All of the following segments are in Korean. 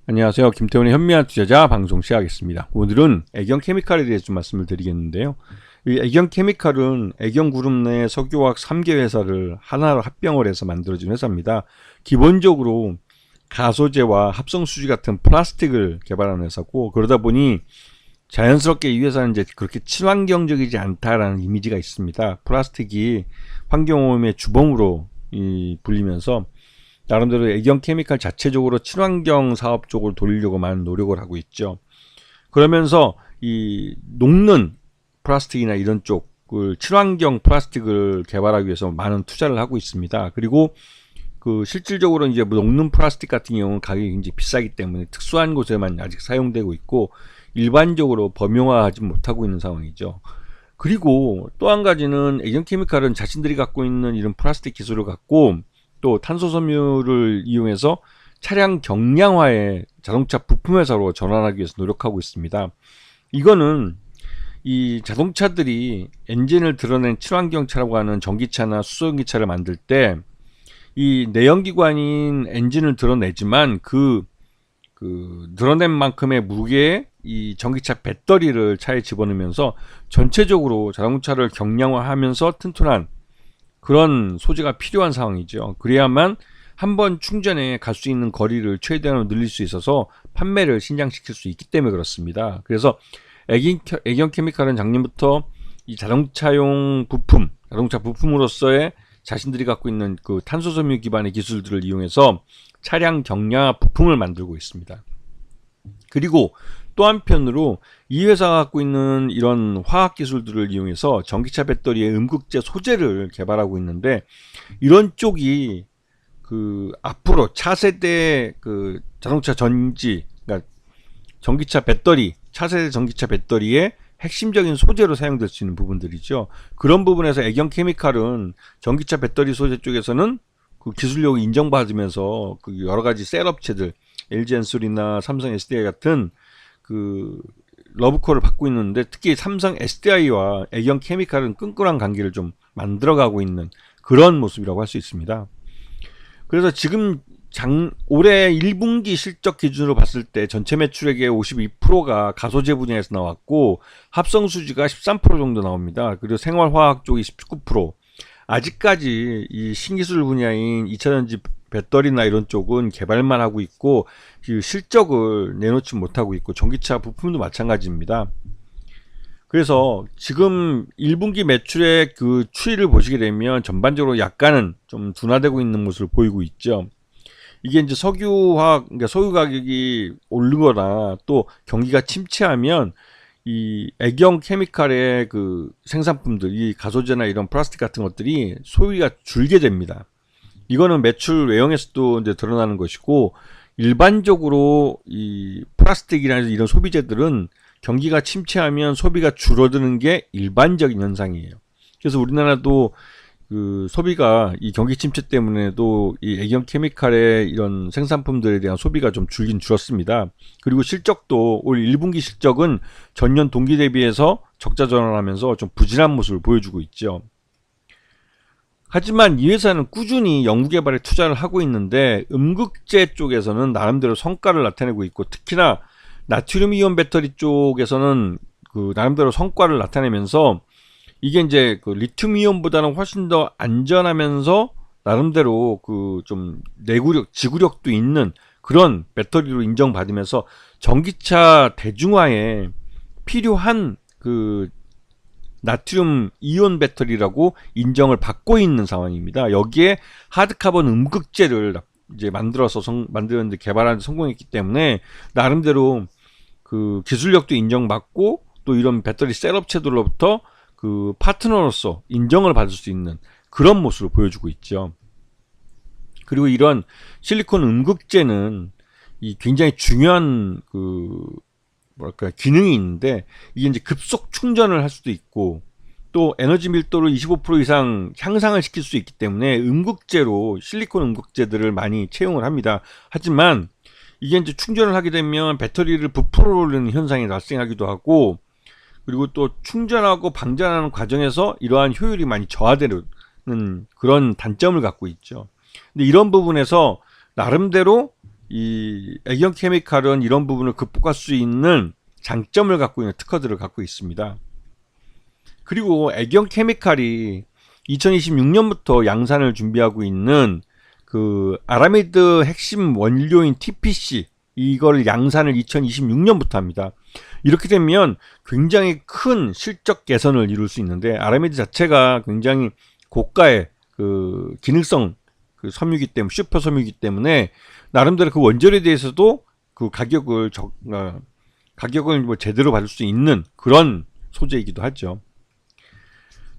안녕하세요. 김태훈의 현미한 투자자 방송 시작하겠습니다. 오늘은 애경 케미칼에 대해서 좀 말씀을 드리겠는데요. 이 애경 케미칼은 애경 그룹 내 석유화학 3개 회사를 하나로 합병을 해서 만들어진 회사입니다. 기본적으로 가소제와 합성수지 같은 플라스틱을 개발하는 회사고, 그러다 보니 자연스럽게 이 회사는 이제 그렇게 친환경적이지 않다라는 이미지가 있습니다. 플라스틱이 환경오염의 주범으로 불리면서 나름대로 애경 케미칼 자체적으로 친환경 사업 쪽으로 돌리려고 많은 노력을 하고 있죠. 그러면서 이 녹는 플라스틱이나 이런 쪽을 친환경 플라스틱을 개발하기 위해서 많은 투자를 하고 있습니다. 그리고 그 실질적으로 이제 녹는 플라스틱 같은 경우는 가격이 굉장히 비싸기 때문에 특수한 곳에만 아직 사용되고 있고 일반적으로 범용화하지 못하고 있는 상황이죠. 그리고 또 한 가지는 애경 케미칼은 자신들이 갖고 있는 이런 플라스틱 기술을 갖고 또 탄소 섬유를 이용해서 차량 경량화의 자동차 부품 회사로 전환하기 위해서 노력하고 있습니다. 이거는 이 자동차들이 엔진을 드러낸 친환경차라고 하는 전기차나 수소전기차를 만들 때 이 내연기관인 엔진을 드러내지만 그 드러낸 만큼의 무게의 이 전기차 배터리를 차에 집어넣으면서 전체적으로 자동차를 경량화하면서 튼튼한 그런 소재가 필요한 상황이죠. 그래야만 한번 충전에 갈 수 있는 거리를 최대한으로 늘릴 수 있어서 판매를 신장시킬 수 있기 때문에 그렇습니다. 그래서 애경 케미칼은 작년부터 이 자동차용 부품, 자동차 부품으로서의 자신들이 갖고 있는 그 탄소섬유 기반의 기술들을 이용해서 차량 경량화 부품을 만들고 있습니다. 그리고 또 한편으로 이 회사가 갖고 있는 이런 화학 기술들을 이용해서 전기차 배터리의 음극재 소재를 개발하고 있는데, 이런 쪽이 그 앞으로 차세대 그 자동차 전지, 그러니까 전기차 배터리, 차세대 전기차 배터리의 핵심적인 소재로 사용될 수 있는 부분들이죠. 그런 부분에서 애경 케미칼은 전기차 배터리 소재 쪽에서는 그 기술력을 인정받으면서 그 여러 가지 셀 업체들, LG 엔솔이나 삼성 SDI 같은 그 러브콜을 받고 있는데, 특히 삼성 SDI와 애경 케미칼은 끈끈한 관계를 좀 만들어가고 있는 그런 모습이라고 할 수 있습니다. 그래서 지금 올해 1분기 실적 기준으로 봤을 때 전체 매출액의 52%가 가소제 분야에서 나왔고 합성수지가 13% 정도 나옵니다. 그리고 생활화학 쪽이 19%. 아직까지 이 신기술 분야인 2차전지 배터리나 이런 쪽은 개발만 하고 있고 그 실적을 내놓지 못하고 있고, 전기차 부품도 마찬가지입니다. 그래서 지금 1분기 매출의 그 추이를 보시게 되면 전반적으로 약간은 좀 둔화되고 있는 모습을 보이고 있죠. 이게 이제 그러니까 석유 가격이 오르거나 또 경기가 침체하면 이 애경 케미칼의 그 생산품들, 이 가소제나 이런 플라스틱 같은 것들이 소비가 줄게 됩니다. 이거는 매출 외형에서도 이제 드러나는 것이고, 일반적으로 이 플라스틱이나 이런 소비재들은 경기가 침체하면 소비가 줄어드는 게 일반적인 현상이에요. 그래서 우리나라도 그 소비가 이 경기 침체 때문에도 이 애경 케미칼의 이런 생산품들에 대한 소비가 좀 줄긴 줄었습니다. 그리고 실적도 올 1분기 실적은 전년 동기 대비해서 적자 전환하면서 좀 부진한 모습을 보여주고 있죠. 하지만 이 회사는 꾸준히 연구개발에 투자를 하고 있는데 음극재 쪽에서는 나름대로 성과를 나타내고 있고, 특히나 나트륨 이온 배터리 쪽에서는 그 나름대로 성과를 나타내면서 이게 이제 그 리튬 이온보다는 훨씬 더 안전하면서 나름대로 그 좀 내구력, 지구력도 있는 그런 배터리로 인정받으면서 전기차 대중화에 필요한 그 나트륨 이온 배터리라고 인정을 받고 있는 상황입니다. 여기에 하드카본 음극재를 이제 만드는데 개발하는 데 성공했기 때문에 나름대로 그 기술력도 인정받고 또 이런 배터리 셀 업체들로부터 그 파트너로서 인정을 받을 수 있는 그런 모습을 보여주고 있죠. 그리고 이런 실리콘 음극재는 이 굉장히 중요한 그 뭐랄까 기능이 있는데, 이게 이제 급속 충전을 할 수도 있고 또 에너지 밀도를 25% 이상 향상을 시킬 수 있기 때문에 음극재로 실리콘 음극재들을 많이 채용을 합니다. 하지만 이게 이제 충전을 하게 되면 배터리를 부풀어 오르는 현상이 발생하기도 하고, 그리고 또 충전하고 방전하는 과정에서 이러한 효율이 많이 저하되는 그런 단점을 갖고 있죠. 근데 이런 부분에서 나름대로 이 애경 케미칼은 이런 부분을 극복할 수 있는 장점을 갖고 있는 특허들을 갖고 있습니다. 그리고 애경 케미칼이 2026년부터 양산을 준비하고 있는 그 아라미드 핵심 원료인 TPC 이걸 양산을 2026년부터 합니다. 이렇게 되면 굉장히 큰 실적 개선을 이룰 수 있는데, 아라미드 자체가 굉장히 고가의 그 기능성 그 섬유기 때문에, 슈퍼 섬유기 때문에 나름대로 그 원재료에 대해서도 그 가격을 뭐 제대로 받을 수 있는 그런 소재이기도 하죠.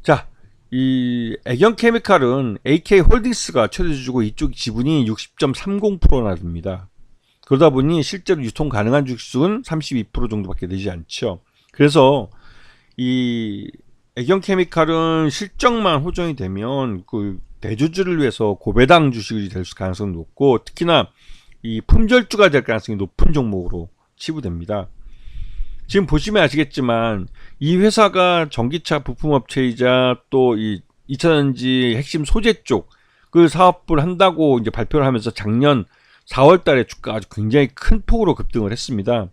자, 이 애경 케미칼은 AK 홀딩스가 최대주주고 이쪽 지분이 60.30%나 됩니다. 그러다 보니 실제로 유통 가능한 주식수는 32% 정도밖에 되지 않죠. 그래서 이 애경 케미칼은 실적만 호전이 되면 그 대주주를 위해서 고배당 주식이 될 가능성이 높고, 특히나 이 품절주가 될 가능성이 높은 종목으로 치부됩니다. 지금 보시면 아시겠지만 이 회사가 전기차 부품업체이자 또 이 2차전지 핵심 소재 쪽 그 사업을 한다고 이제 발표를 하면서 작년 4월 달에 주가가 아주 굉장히 큰 폭으로 급등을 했습니다.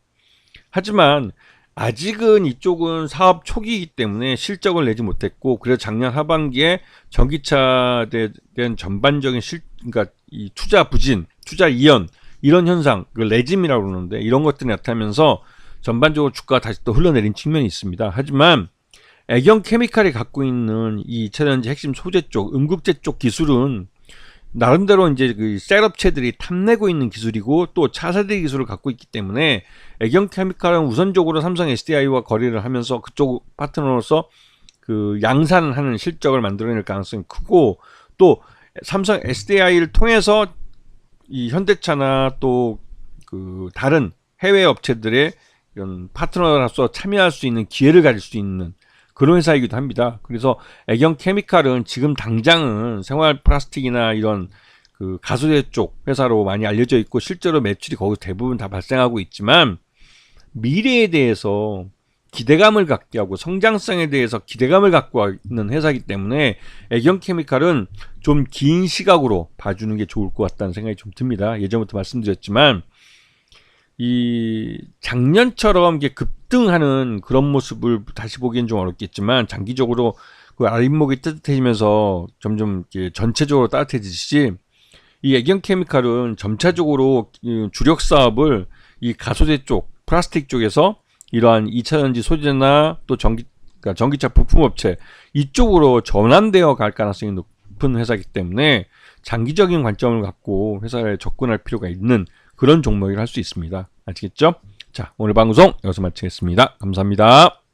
하지만 아직은 이쪽은 사업 초기이기 때문에 실적을 내지 못했고, 그래서 작년 하반기에 전기차에 대한 전반적인 그러니까 이 투자 부진, 투자 이연 이런 현상, 그 레짐이라고 그러는데 이런 것들이 나타나면서 전반적으로 주가가 다시 또 흘러내린 측면이 있습니다. 하지만 애경 케미칼이 갖고 있는 이 2차전지 핵심 소재 쪽, 음극재 쪽 기술은 나름대로 이제 그 셋업체들이 탐내고 있는 기술이고 또 차세대 기술을 갖고 있기 때문에 애경 케미칼은 우선적으로 삼성 SDI와 거래를 하면서 그쪽 파트너로서 그 양산하는 실적을 만들어낼 가능성이 크고, 또 삼성 SDI를 통해서 이 현대차나 또 그 다른 해외 업체들의 이런 파트너로서 참여할 수 있는 기회를 가질 수 있는 그런 회사이기도 합니다. 그래서 애경 케미칼은 지금 당장은 생활 플라스틱이나 이런 그 가소제 쪽 회사로 많이 알려져 있고 실제로 매출이 거기서 대부분 다 발생하고 있지만, 미래에 대해서 기대감을 갖게 하고 성장성에 대해서 기대감을 갖고 있는 회사이기 때문에 애경 케미칼은 좀 긴 시각으로 봐주는 게 좋을 것 같다는 생각이 좀 듭니다. 예전부터 말씀드렸지만 이 작년처럼 이게 급등하는 그런 모습을 다시 보기엔 좀 어렵겠지만, 장기적으로 그 아랫목이 따뜻해지면서 점점 이렇게 전체적으로 따뜻해지듯이 이 애경 케미칼은 점차적으로 주력 사업을 이 가소제 쪽, 플라스틱 쪽에서 이러한 2차전지 소재나 또 그러니까 전기차 부품업체 이쪽으로 전환되어 갈 가능성이 높은 회사이기 때문에 장기적인 관점을 갖고 회사에 접근할 필요가 있는 그런 종목이라 할 수 있습니다. 아시겠죠? 자, 오늘 방송 여기서 마치겠습니다. 감사합니다.